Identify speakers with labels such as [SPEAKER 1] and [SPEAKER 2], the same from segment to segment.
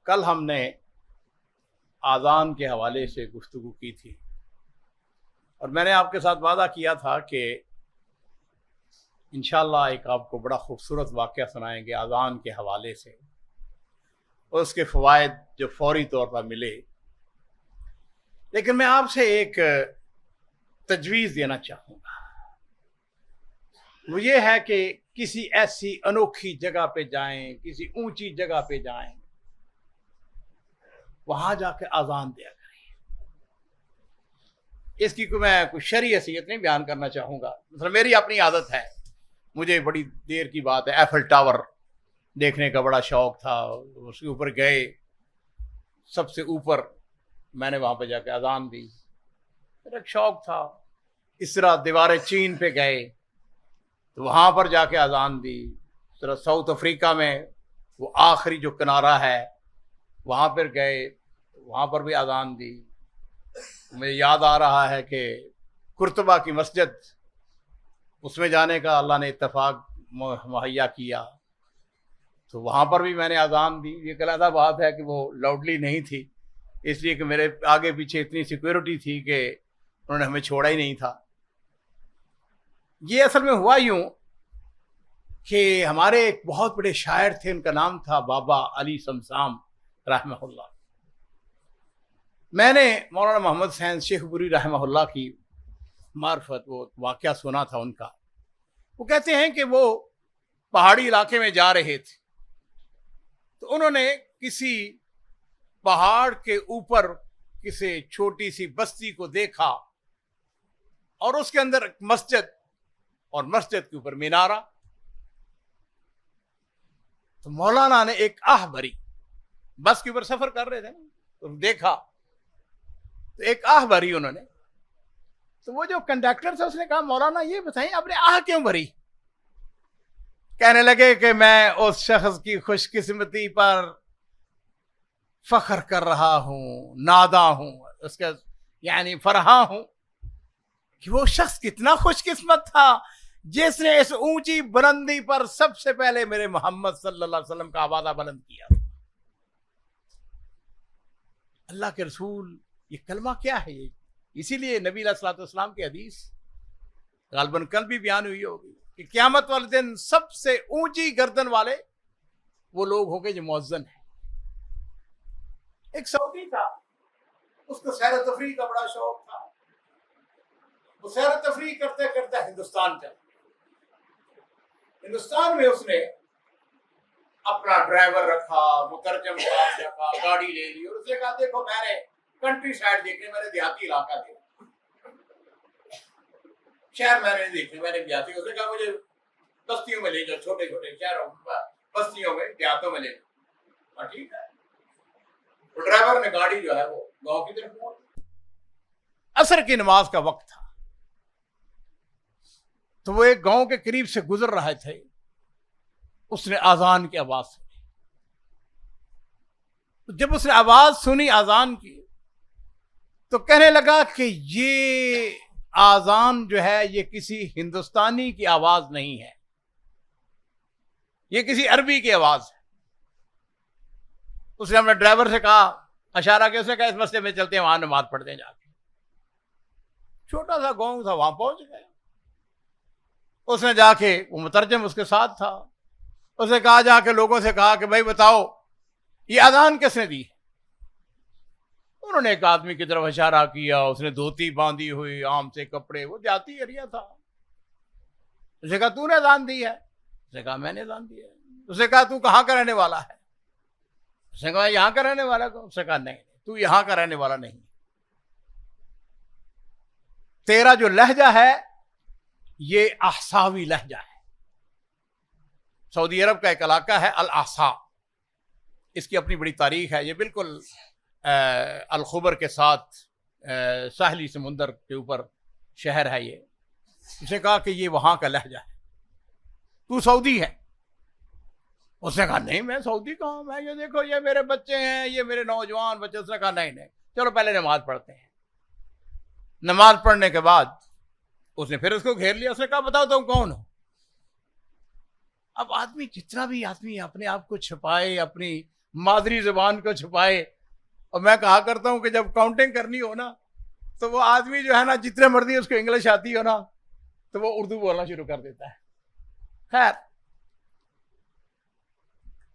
[SPEAKER 1] کل ہم نے آذان کے حوالے سے گفتگو کی تھی اور میں نے آپ کے ساتھ وعدہ کیا تھا کہ انشاءاللہ ایک آپ کو بڑا خوبصورت واقعہ سنائیں گے آذان کے حوالے سے اور اس کے فوائد جو فوری طور پر ملے. لیکن میں آپ سے ایک تجویز دینا چاہوں گا. وہ یہ ہے کہ کسی ایسی انوکھی جگہ پہ جائیں, کسی اونچی جگہ پہ جائیں, وہاں جا کے آذان دیا کریں. اس کی میں کوئی شرعی حیثیت نہیں بیان کرنا چاہوں گا. مثلا میری اپنی عادت ہے, مجھے بڑی دیر کی بات ہے, ایفل ٹاور دیکھنے کا بڑا شوق تھا. اس کے اوپر گئے, سب سے اوپر میں نے وہاں پہ جا کے آذان دی. میرا ایک شوق تھا. اس طرح دیوار چین پہ گئے تو وہاں پر جا کے آذان دی. اس طرح ساؤتھ افریقہ میں وہ آخری جو کنارہ ہے وہاں پر گئے, وہاں پر بھی آذان دی. مجھے یاد آ رہا ہے کہ قرطبہ کی مسجد, اس میں جانے کا اللہ نے اتفاق مہیا کیا تو وہاں پر بھی میں نے آذان دی. یہ علیحدہ بات ہے کہ وہ لاؤڈلی نہیں تھی, اس لیے کہ میرے آگے پیچھے اتنی سیکورٹی تھی کہ انہوں نے ہمیں چھوڑا ہی نہیں تھا. یہ اصل میں ہوا یوں کہ ہمارے ایک بہت بڑے شاعر تھے, ان کا نام تھا بابا علی سمسام رحمہ اللہ. میں نے مولانا محمد حسین شیخ پوری رحمہ اللہ کی معرفت وہ واقعہ سنا تھا ان کا. وہ کہتے ہیں کہ وہ پہاڑی علاقے میں جا رہے تھے تو انہوں نے کسی پہاڑ کے اوپر کسی چھوٹی سی بستی کو دیکھا اور اس کے اندر ایک مسجد اور مسجد کے اوپر مینارہ. تو مولانا نے ایک آہ بھری, بس کے اوپر سفر کر رہے تھے نا, تو دیکھا تو ایک آہ بھری انہوں نے. تو وہ جو کنڈکٹر تھا اس نے کہا مولانا یہ بتائیں آپ نے آہ کیوں بھری؟ کہنے لگے کہ میں اس شخص کی خوش قسمتی پر فخر کر رہا ہوں, نادا ہوں, اس کا یعنی فرحاں ہوں کہ وہ شخص کتنا خوش قسمت تھا جس نے اس اونچی بلندی پر سب سے پہلے میرے محمد صلی اللہ علیہ وسلم کا آوازہ بلند کیا. اللہ کے رسول, یہ کلمہ کیا ہے؟ یہ اسی لیے نبی علیہ الصلوۃ والسلام کی حدیث غالباً کل بھی بیان ہوئی ہوگی کہ قیامت والے دن سب سے اونچی گردن والے وہ لوگ ہوں گے جو مؤذن ہیں. ایک سعودی تھا, اس کو سیر و تفریح کا بڑا شوق تھا. وہ سیر و تفریح کرتے کرتے ہندوستان چلا. ہندوستان میں اس نے اپنا ڈرائیور رکھا, مترجم رکھا, گاڑی لے لی اور اس نے کہا دیکھو میں نے کنٹری سائڈ دیکھنے, میں نے دیہاتی علاقہ دیکھا, شہر میں نے دیکھنے, میں نے دیہاتی. اس نے کہا مجھے بستیوں میں لے جاؤ, چھوٹے چھوٹے شہروں بستیوں میں دیہاتوں میں لے جاؤ. ٹھیک ہے. تو ڈرائیور نے گاڑی جو ہے وہ گاؤں کی طرف موڑ. عصر کی نماز کا وقت تھا تو وہ ایک گاؤں کے قریب سے گزر رہے تھے. اس نے آذان کی آواز سنی. جب اس نے آواز سنی آذان کی تو کہنے لگا کہ یہ آذان جو ہے یہ کسی ہندوستانی کی آواز نہیں ہے, یہ کسی عربی کی آواز ہے. اس نے اپنے ڈرائیور سے کہا, اشارہ کیا, اس نے کہا اس مسجد میں چلتے ہیں, وہاں نماز پڑھتے ہیں جا کے. چھوٹا سا گاؤں تھا, وہاں پہنچ گئے. اس نے جا کے, وہ مترجم اس کے ساتھ تھا, اس نے کہا جا کے لوگوں سے کہا کہ بھائی بتاؤ یہ اذان کس نے دی؟ انہوں نے ایک آدمی کی طرف اشارہ کیا, اس نے دھوتی باندھی ہوئی, عام سے کپڑے, وہ جاتی ایریا تھا. اس نے کہا تو نے اذان دی ہے؟ اس نے کہا میں نے اذان دی ہے. اس نے کہا تو کہاں کا رہنے والا ہے؟ اس نے کہا یہاں کا رہنے والا کو. اس نے کہا نہیں تو یہاں کا رہنے والا نہیں, تیرا جو لہجہ ہے یہ احساوی لہجہ ہے. سعودی عرب کا ایک علاقہ ہے الاحسا, اس کی اپنی بڑی تاریخ ہے. یہ بالکل الخبر کے ساتھ ساحلی سمندر کے اوپر شہر ہے یہ. اس نے کہا کہ یہ وہاں کا لہجہ ہے, تو سعودی ہے؟ اس نے کہا نہیں میں سعودی کہاں, میں یہ دیکھو یہ میرے بچے ہیں, یہ میرے نوجوان بچے. اس نے کہا نہیں چلو پہلے نماز پڑھتے ہیں. نماز پڑھنے کے بعد اس نے پھر اس کو گھیر لیا. اس نے کہا بتاؤ تم کون ہو؟ اب آدمی جتنا بھی آدمی اپنے آپ کو چھپائے, اپنی مادری زبان کو چھپائے. اور میں کہا کرتا ہوں کہ جب کاؤنٹنگ کرنی ہو نا تو وہ آدمی جو ہے نا جتنے مرضی اس کو انگلش آتی ہو نا تو وہ اردو بولنا شروع کر دیتا ہے. خیر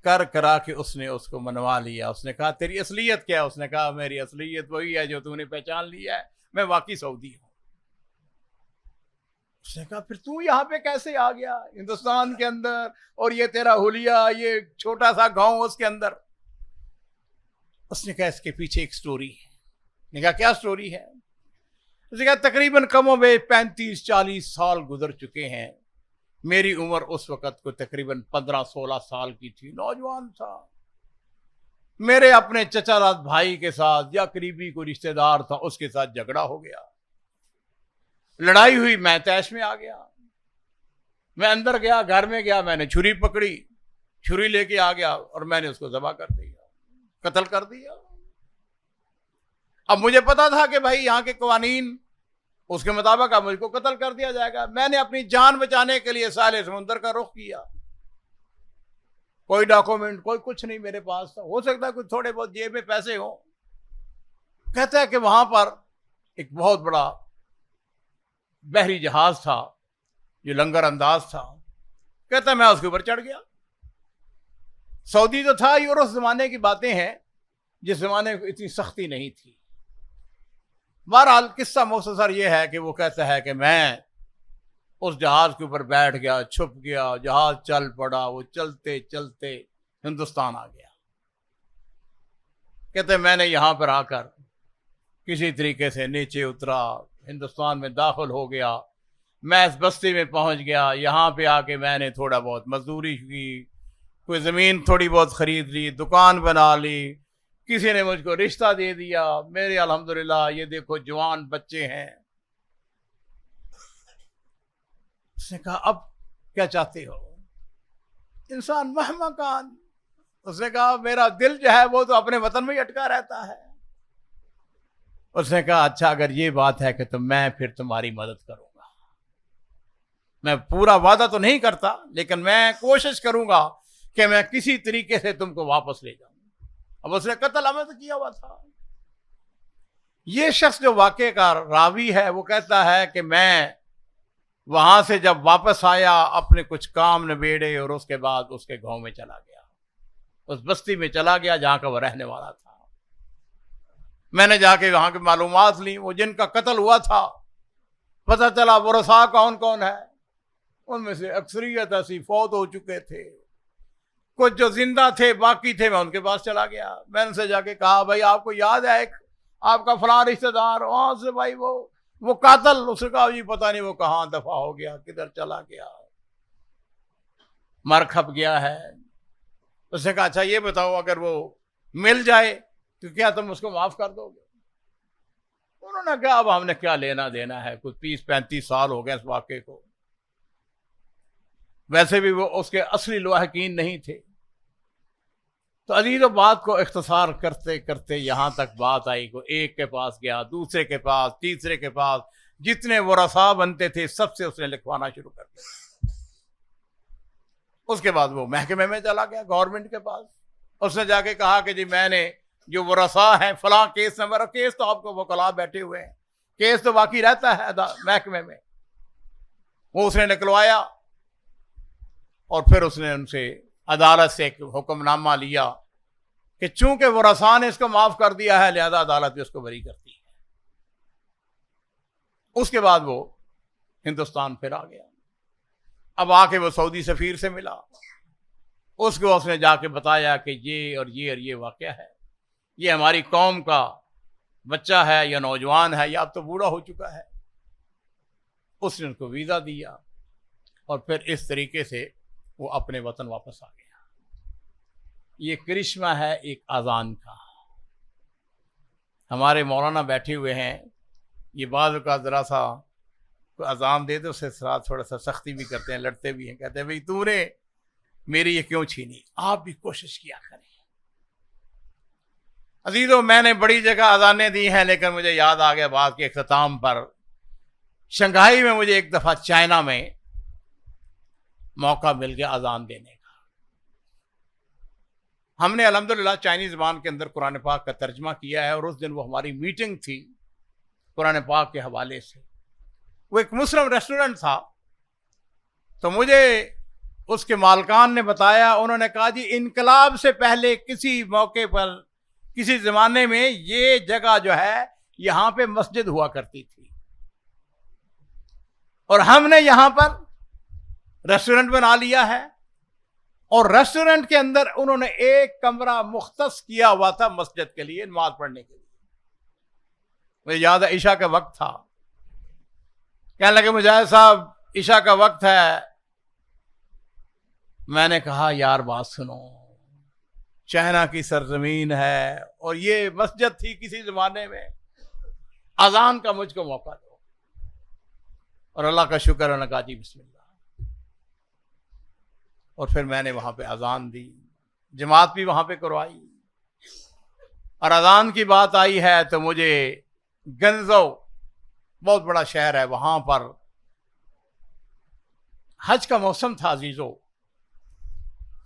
[SPEAKER 1] کر کرا کے اس نے اس کو منوا لیا. اس نے کہا تیری اصلیت کیا ہے؟ اس نے کہا میری اصلیت وہی ہے جو تو نے پہچان لیا ہے, میں واقعی سعودی ہوں. اس نے کہا پھر تو یہاں پہ کیسے آ گیا ہندوستان کے اندر, اور یہ تیرا حلیہ, یہ چھوٹا سا گاؤں اس کے اندر. اس نے کہا اس کے پیچھے ایک سٹوری ہے. نے کہا کیا سٹوری ہے؟ اس نے کہا تقریباً کم و بیش 35-40 سال گزر چکے ہیں. میری عمر اس وقت کو تقریباً 15-16 سال کی تھی, نوجوان تھا. میرے اپنے چچا زاد بھائی کے ساتھ یا قریبی کوئی رشتہ دار تھا, اس کے ساتھ جھگڑا ہو گیا, لڑائی ہوئی, میں تیش میں آ گیا. میں اندر گیا, گھر میں گیا, میں نے چھری پکڑی, چھری لے کے آ گیا اور میں نے اس کو ذبح کر دیا, قتل کر دیا. اب مجھے پتا تھا کہ بھائی یہاں کے قوانین اس کے مطابق اب مجھ کو قتل کر دیا جائے گا. میں نے اپنی جان بچانے کے لیے ساحل سمندر کا رخ کیا. کوئی ڈاکومنٹ, کوئی کچھ نہیں میرے پاس تھا. ہو سکتا ہے کوئی تھوڑے بہت جیب میں پیسے ہوں. کہتا ہے کہ وہاں پر ایک بہت بڑا بحری جہاز تھا جو لنگر انداز تھا. کہتا ہے میں اس کے اوپر چڑھ گیا. سعودی تو تھا ہی, اور اس زمانے کی باتیں ہیں جس زمانے کو اتنی سختی نہیں تھی. بہرحال قصہ مختصر یہ ہے کہ وہ کہتا ہے کہ میں اس جہاز کے اوپر بیٹھ گیا, چھپ گیا, جہاز چل پڑا, وہ چلتے چلتے ہندوستان آ گیا. کہتے ہیں میں نے یہاں پر آ کر کسی طریقے سے نیچے اترا, ہندوستان میں داخل ہو گیا. میں اس بستی میں پہنچ گیا. یہاں پہ آ کے میں نے تھوڑا بہت مزدوری کی, کوئی زمین تھوڑی بہت خرید لی, دکان بنا لی, کسی نے مجھ کو رشتہ دے دیا. میرے الحمدللہ یہ دیکھو جوان بچے ہیں. اس نے کہا اب کیا چاہتے ہو؟ انسان مہما کان. اس نے کہا میرا دل جو ہے وہ تو اپنے وطن میں ہی اٹکا رہتا ہے. اس نے کہا اچھا اگر یہ بات ہے کہ تو میں پھر تمہاری مدد کروں گا. میں پورا وعدہ تو نہیں کرتا, لیکن میں کوشش کروں گا کہ میں کسی طریقے سے تم کو واپس لے جاؤں. اب اس نے قتل عمد کیا ہوا تھا. یہ شخص جو واقعے کا راوی ہے وہ کہتا ہے کہ میں وہاں سے جب واپس آیا اپنے کچھ کام نبیڑے اور اس کے بعد اس کے گاؤں میں چلا گیا, اس بستی میں چلا گیا جہاں کا وہ رہنے والا تھا. میں نے جا کے وہاں کی معلومات لی. وہ جن کا قتل ہوا تھا پتہ چلا ورثاء کون کون ہے. ان میں سے اکثریت ایسی فوت ہو چکے تھے, کچھ جو زندہ تھے باقی تھے. میں ان کے پاس چلا گیا, میں ان سے جا کے کہا بھائی آپ کو یاد ہے ایک آپ کا فلاں رشتہ دار وہاں سے بھائی وہ قاتل. اس نے کہا جی پتہ نہیں وہ کہاں دفع ہو گیا, کدھر چلا گیا, مر کھپ گیا ہے. اس نے کہا اچھا یہ بتاؤ اگر وہ مل جائے تو کیا تم اس کو معاف کر دو گے؟ انہوں نے کہا اب ہم نے کیا لینا دینا ہے, کچھ 30-35 سال ہو گئے اس واقعے کو. ویسے بھی وہ اس کے اصلی لواحقین نہیں تھے. تو عزیزو بات کو اختصار کرتے کرتے یہاں تک بات آئی کو ایک کے پاس گیا, دوسرے کے پاس, تیسرے کے پاس, جتنے ورثاء بنتے تھے سب سے اس نے لکھوانا شروع کر دیا. اس کے بعد وہ محکمے میں چلا گیا, گورنمنٹ کے پاس. اس نے جا کے کہا کہ جی میں نے جو ورثاء ہیں فلاں کیس نمبر, کیس تو آپ کو وکلاء بیٹھے ہوئے ہیں, کیس تو باقی رہتا ہے محکمے میں. وہ اس نے نکلوایا اور پھر اس نے ان سے عدالت سے ایک حکم نامہ لیا کہ چونکہ ورثاء نے اس کو معاف کر دیا ہے لہذا عدالت بھی اس کو بری کرتی ہے. اس کے بعد وہ ہندوستان پھر آ گیا. اب آ کے وہ سعودی سفیر سے ملا. اس کو اس نے جا کے بتایا کہ یہ اور یہ اور یہ واقعہ ہے, یہ ہماری قوم کا بچہ ہے یا نوجوان ہے یا اب تو بوڑھا ہو چکا ہے. اس نے ان کو ویزا دیا اور پھر اس طریقے سے وہ اپنے وطن واپس آ گیا. یہ کرشمہ ہے ایک اذان کا. ہمارے مولانا بیٹھے ہوئے ہیں, یہ بعض کا ذرا سا کوئی اذان دے دو اس کے ساتھ تھوڑا سا سختی بھی کرتے ہیں, لڑتے بھی ہیں, کہتے ہیں بھائی تو نے میری یہ کیوں چھینی. آپ بھی کوشش کیا کریں. عزیزو میں نے بڑی جگہ اذانیں دی ہیں لیکن مجھے یاد آ گیا بات کے اختتام پر, شنگھائی میں مجھے ایک دفعہ چائنا میں موقع مل گیا اذان دینے کا. ہم نے الحمدللہ چائنیز زبان کے اندر قرآن پاک کا ترجمہ کیا ہے، اور اس دن وہ ہماری میٹنگ تھی قرآن پاک کے حوالے سے۔ وہ ایک مسلم ریسٹورنٹ تھا، تو مجھے اس کے مالکان نے بتایا، انہوں نے کہا جی انقلاب سے پہلے کسی موقع پر کسی زمانے میں یہ جگہ جو ہے یہاں پہ مسجد ہوا کرتی تھی، اور ہم نے یہاں پر ریسٹورنٹ بنا لیا ہے، اور ریسٹورنٹ کے اندر انہوں نے ایک کمرہ مختص کیا ہوا تھا مسجد کے لیے، نماز پڑھنے کے لیے۔ مجھے یاد ہے عشاء کا وقت تھا، کہنے لگے مجاہد صاحب عشاء کا وقت ہے۔ میں نے کہا یار بات سنو، چائنا کی سرزمین ہے اور یہ مسجد تھی کسی زمانے میں، اذان کا مجھ کو موقع دو۔ اور اللہ کا شکر ہے، نے کہا جی بسم اللہ، اور پھر میں نے وہاں پہ اذان دی، جماعت بھی وہاں پہ کروائی، اور اذان کی بات آئی ہے تو مجھے گنزو بہت بڑا شہر ہے، وہاں پر حج کا موسم تھا عزیزو،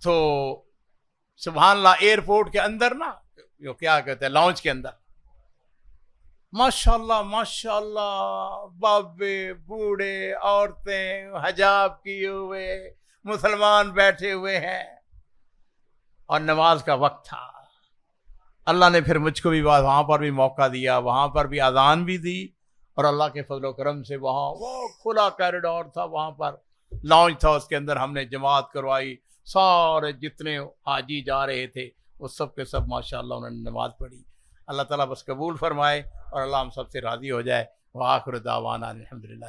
[SPEAKER 1] تو سبحان اللہ ایئرپورٹ کے اندر نا، جو کیا کہتے ہیں لاؤنج کے اندر، ماشاءاللہ ماشاءاللہ بابے بوڑھے عورتیں حجاب کیے ہوئے مسلمان بیٹھے ہوئے ہیں، اور نماز کا وقت تھا۔ اللہ نے پھر مجھ کو بھی وہاں پر بھی موقع دیا، وہاں پر بھی اذان بھی دی، اور اللہ کے فضل و کرم سے وہاں وہ کھلا کیریڈور تھا، وہاں پر لاؤنج تھا، اس کے اندر ہم نے جماعت کروائی، سارے جتنے حاجی جا رہے تھے وہ سب کے سب ماشاءاللہ انہوں نے نماز پڑھی۔ اللہ تعالیٰ بس قبول فرمائے، اور اللہ ہم سب سے راضی ہو جائے۔ وآخر دعوانا الحمدللہ۔